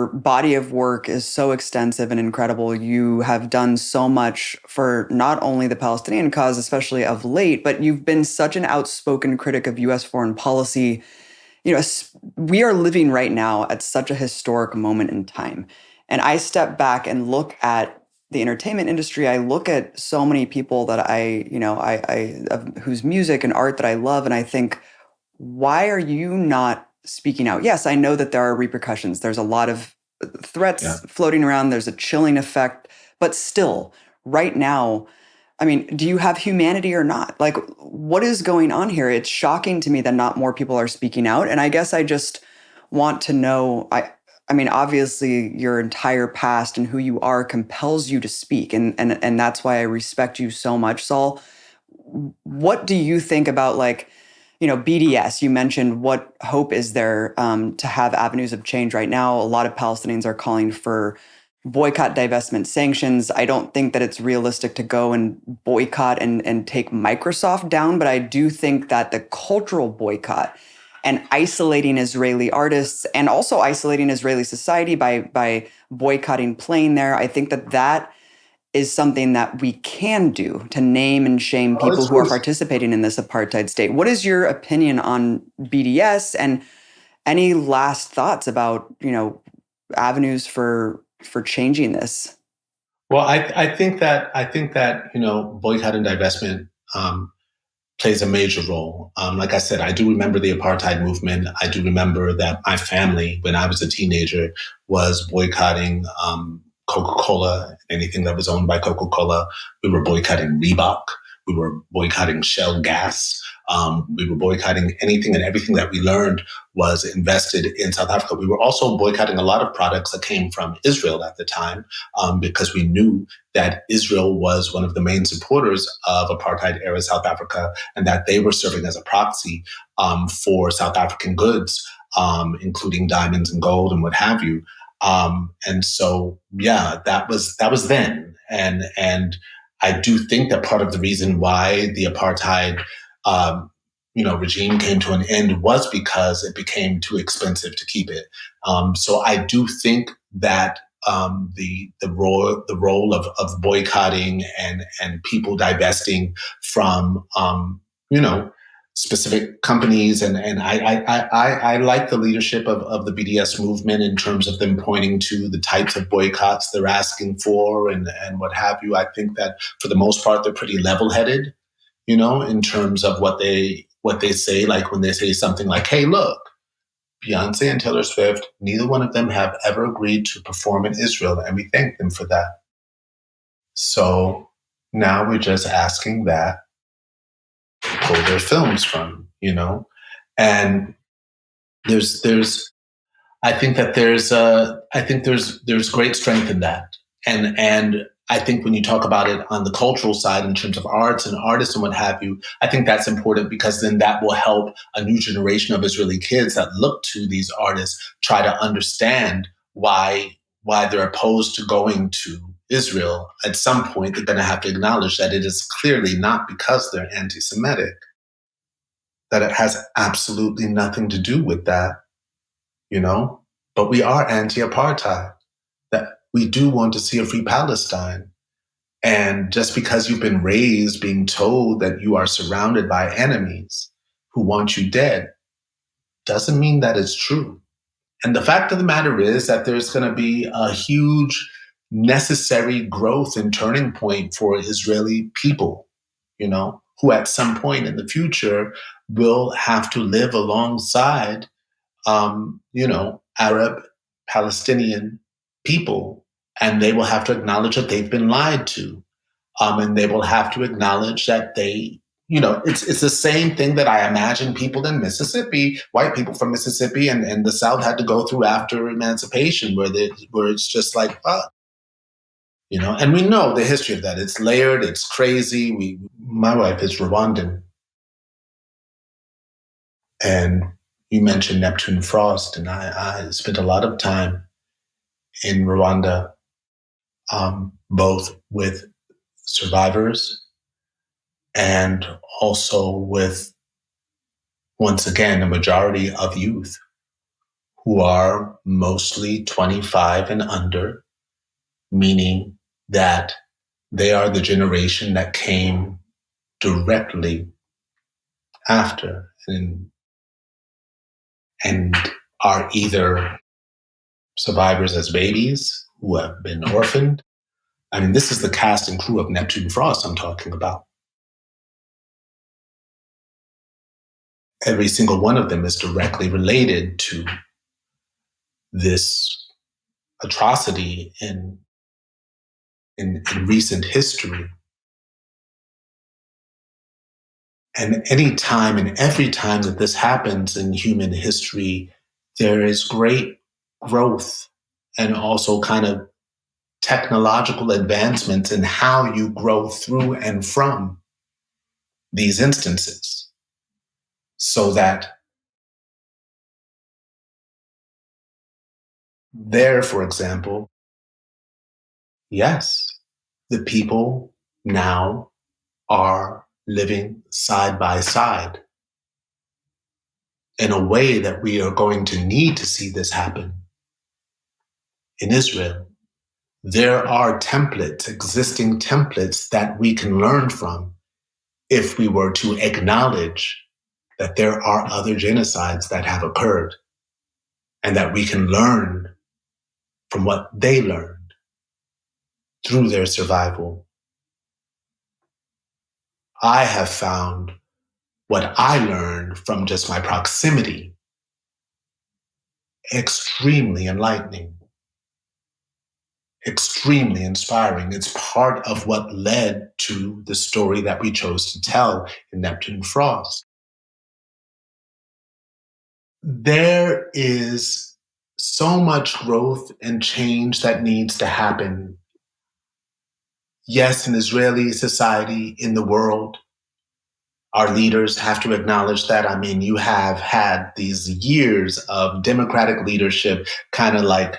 body of work is so extensive and incredible. You have done so much for not only the Palestinian cause, especially of late, but you've been such an outspoken critic of U.S. foreign policy. We are living right now at such a historic moment in time. And I step back and look at the entertainment industry. I look at so many people that whose music and art that I love, and I think, why are you not speaking out? Yes, I know that there are repercussions. There's a lot of threats floating around. There's a chilling effect. But still, right now, I mean, do you have humanity or not? Like, what is going on here? It's shocking to me that not more people are speaking out. And I guess I just want to know, I mean, obviously your entire past and who you are compels you to speak. And that's why I respect you so much, Saul. What do you think about, like, BDS? You mentioned, what hope is there to have avenues of change right now? A lot of Palestinians are calling for boycott, divestment, sanctions. I don't think that it's realistic to go and boycott and take Microsoft down, but I do think that the cultural boycott and isolating Israeli artists and also isolating Israeli society by boycotting playing there, I think that is something that we can do to name and shame Oh, people it's who are always, participating in this apartheid state. What is your opinion on BDS, and any last thoughts about, avenues for changing this? well, I think that boycott and divestment plays a major role. Like I said, I do remember the apartheid movement. I do remember that my family, when I was a teenager, was boycotting Coca-Cola, anything that was owned by Coca-Cola. We were boycotting Reebok. We were boycotting Shell Gas. We were boycotting anything and everything that we learned was invested in South Africa. We were also boycotting a lot of products that came from Israel at the time, because we knew that Israel was one of the main supporters of apartheid era South Africa, and that they were serving as a proxy for South African goods, including diamonds and gold and what have you. And so, yeah, that was then, and I do think that part of the reason why the apartheid, regime came to an end was because it became too expensive to keep it. So I do think that the role of boycotting and people divesting from you know specific companies, and I like the leadership of the BDS movement in terms of them pointing to the types of boycotts they're asking for, and what have you. I think that for the most part they're pretty level headed, in terms of what they say. Like when they say something like, "Hey, look, Beyonce and Taylor Swift, neither one of them have ever agreed to perform in Israel, and we thank them for that. So now we're just asking that pull their films from. And there's I think that there's great strength in that. And I think when you talk about it on the cultural side in terms of arts and artists and what have you, I think that's important, because then that will help a new generation of Israeli kids that look to these artists try to understand why they're opposed to going to Israel. At some point, they're going to have to acknowledge that it is clearly not because they're anti-Semitic, that it has absolutely nothing to do with that, you know? But we are anti-apartheid, that we do want to see a free Palestine. And just because you've been raised being told that you are surrounded by enemies who want you dead doesn't mean that it's true. And the fact of the matter is that there's going to be a huge necessary growth and turning point for Israeli people, who at some point in the future will have to live alongside, Arab Palestinian people. And they will have to acknowledge that they've been lied to. And they will have to acknowledge that it's the same thing that I imagine people in Mississippi, white people from Mississippi and the South had to go through after emancipation, where it's just like, and we know the history of that. It's layered, it's crazy. My wife is Rwandan, and you mentioned Neptune Frost, and I spent a lot of time in Rwanda, both with survivors and also with, once again, a majority of youth who are mostly 25 and under, meaning that they are the generation that came directly after and are either survivors as babies who have been orphaned. I mean, this is the cast and crew of Neptune Frost I'm talking about. Every single one of them is directly related to this atrocity in recent history. And any time and every time that this happens in human history, there is great growth and also kind of technological advancements in how you grow through and from these instances. So that there, for example, yes, the people now are living side by side in a way that we are going to need to see this happen in Israel. there are templates, existing templates that we can learn from if we were to acknowledge that there are other genocides that have occurred and that we can learn from what they learned through their survival. I have found what I learned from just my proximity extremely enlightening, extremely inspiring. It's part of what led to the story that we chose to tell in Neptune Frost. There is so much growth and change that needs to happen. Yes, in Israeli society, in the world, our leaders have to acknowledge that. I mean, you have had these years of democratic leadership kind of like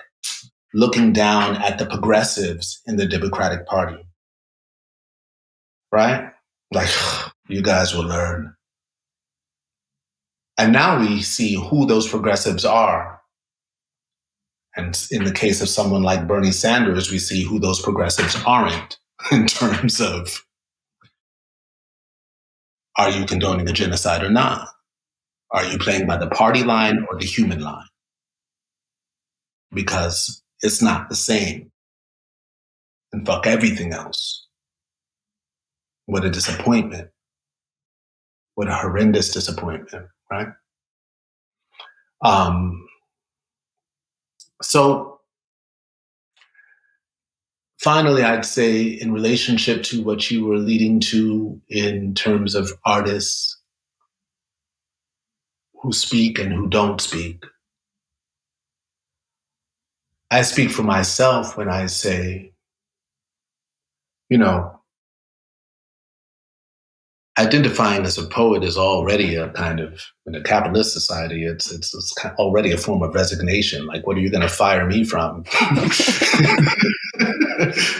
looking down at the progressives in the Democratic Party, right? Like, you guys will learn. And now we see who those progressives are. And in the case of someone like Bernie Sanders, we see who those progressives aren't in terms of, are you condoning a genocide or not? Are you playing by the party line or the human line? Because it's not the same. And fuck everything else. What a disappointment. What a horrendous disappointment, right? So finally, I'd say in relationship to what you were leading to in terms of artists who speak and who don't speak, I speak for myself when I say, you know, identifying as a poet is already a kind of, in a capitalist society, it's already a form of resignation. Like, what are you going to fire me from?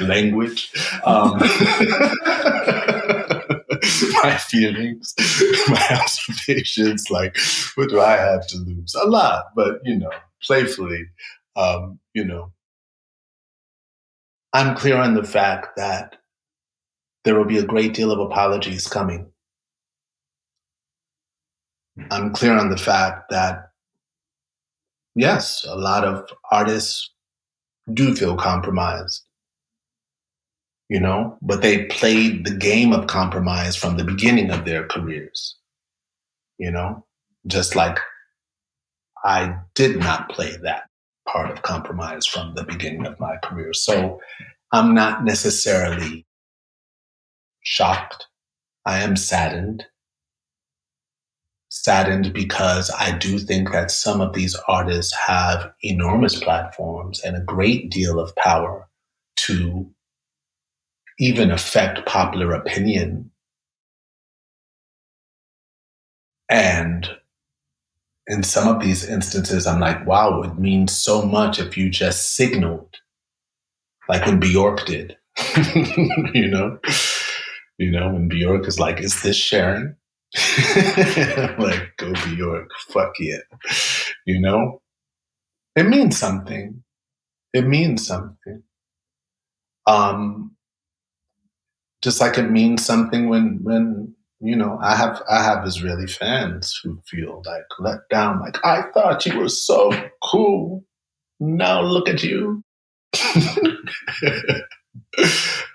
Language. My feelings, my observations, like, what do I have to lose? A lot, but, playfully, I'm clear on the fact that there will be a great deal of apologies coming. I'm clear on the fact that, yes, a lot of artists do feel compromised, but they played the game of compromise from the beginning of their careers, just like I did not play that part of compromise from the beginning of my career. So I'm not necessarily shocked. I am saddened. Saddened because I do think that some of these artists have enormous platforms and a great deal of power to even affect popular opinion. And in some of these instances, I'm like, wow, it means so much if you just signaled, like when Bjork did, when Bjork is like, is this sharing? Like, go Bjork, fuck yeah. It means something. It means something. Just like it means something when I have Israeli fans who feel like let down, like, I thought you were so cool. Now look at you.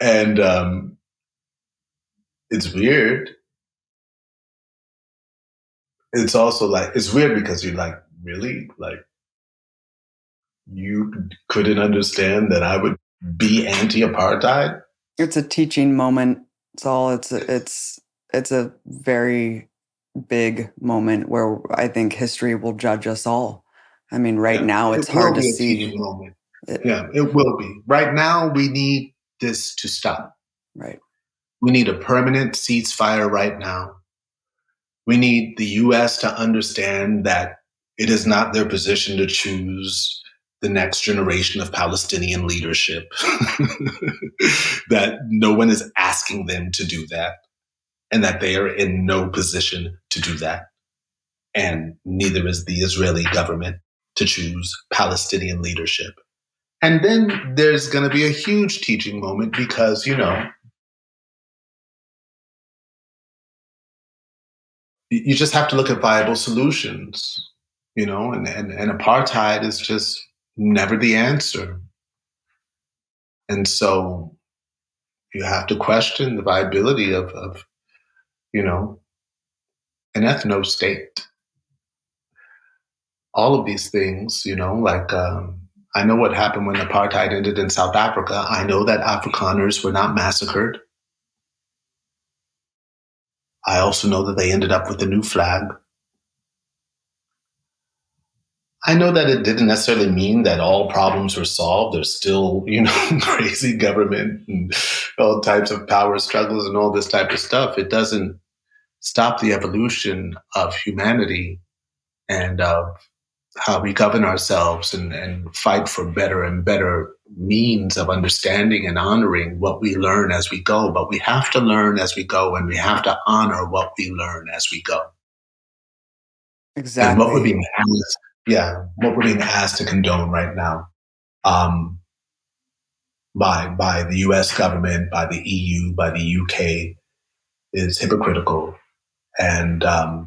And it's weird. It's also like, it's weird because you're like, really? Like, you couldn't understand that I would be anti-apartheid? It's a teaching moment, Saul. It's a very big moment where I think history will judge us all. I mean, right now it's hard to see. Teaching moment. It will be. Right now, we need this to stop. Right. We need a permanent ceasefire right now. We need the U.S. to understand that it is not their position to choose the next generation of Palestinian leadership, that no one is asking them to do that, and that they are in no position to do that. And neither is the Israeli government to choose Palestinian leadership. And then there's going to be a huge teaching moment because, you just have to look at viable solutions, and apartheid is just never the answer. And so you have to question the viability of an ethno state. All of these things, like I know what happened when apartheid ended in South Africa. I know that Afrikaners were not massacred. I also know that they ended up with a new flag. I know that it didn't necessarily mean that all problems were solved. There's still, crazy government and all types of power struggles and all this type of stuff. It doesn't stop the evolution of humanity and of how we govern ourselves and fight for better and better means of understanding and honoring what we learn as we go. But we have to learn as we go, and we have to honor what we learn as we go. And what we're Exactly. being asked, yeah, what we're being asked to condone right now, um, by the U.S. government, by the EU, by the UK, is hypocritical and and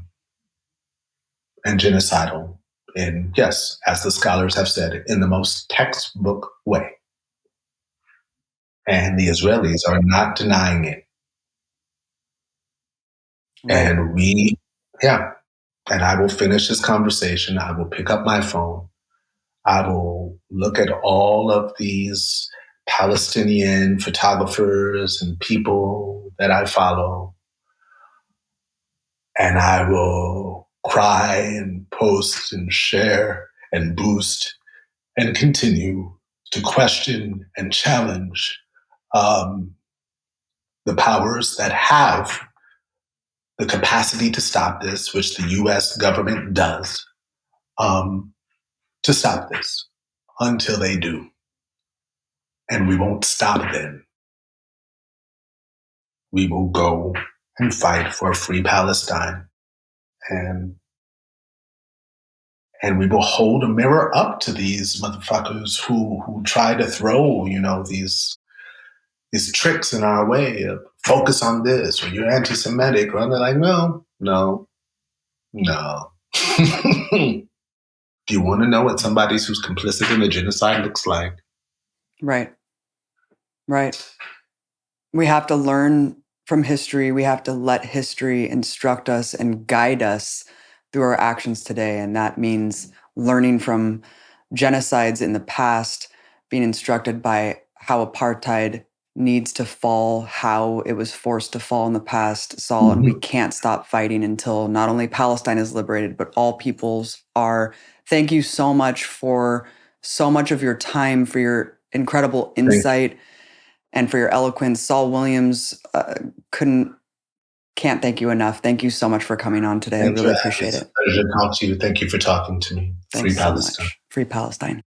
genocidal. And yes, as the scholars have said, in the most textbook way. And the Israelis are not denying it. Right. And yeah, and I will finish this conversation. I will pick up my phone. I will look at all of these Palestinian photographers and people that I follow, and I will cry and post and share and boost and continue to question and challenge um, the powers that have the capacity to stop this, which the US government does, um, to stop this until they do. And we won't stop then. We will go and fight for a free Palestine. And and we will hold a mirror up to these motherfuckers who try to throw, these tricks in our way of focus on this or you're anti-Semitic, or they're like, no, no, no. Do you want to know what somebody who's complicit in a genocide looks like? Right. Right. We have to learn from history. We have to let history instruct us and guide us through our actions today. And that means learning from genocides in the past, being instructed by how apartheid needs to fall, how it was forced to fall in the past, Saul. And we Mm-hmm. can't stop fighting until not only Palestine is liberated, but all peoples are. Thank you so much for so much of your time, for your incredible Thank insight and for your eloquence. Saul Williams, couldn't can't thank you enough. Thank you so much for coming on today. I Thank you, really Abby. appreciate It's a it. pleasure to talk to you. Thank you for talking to me. Free Thanks so Palestine. much. Free Palestine.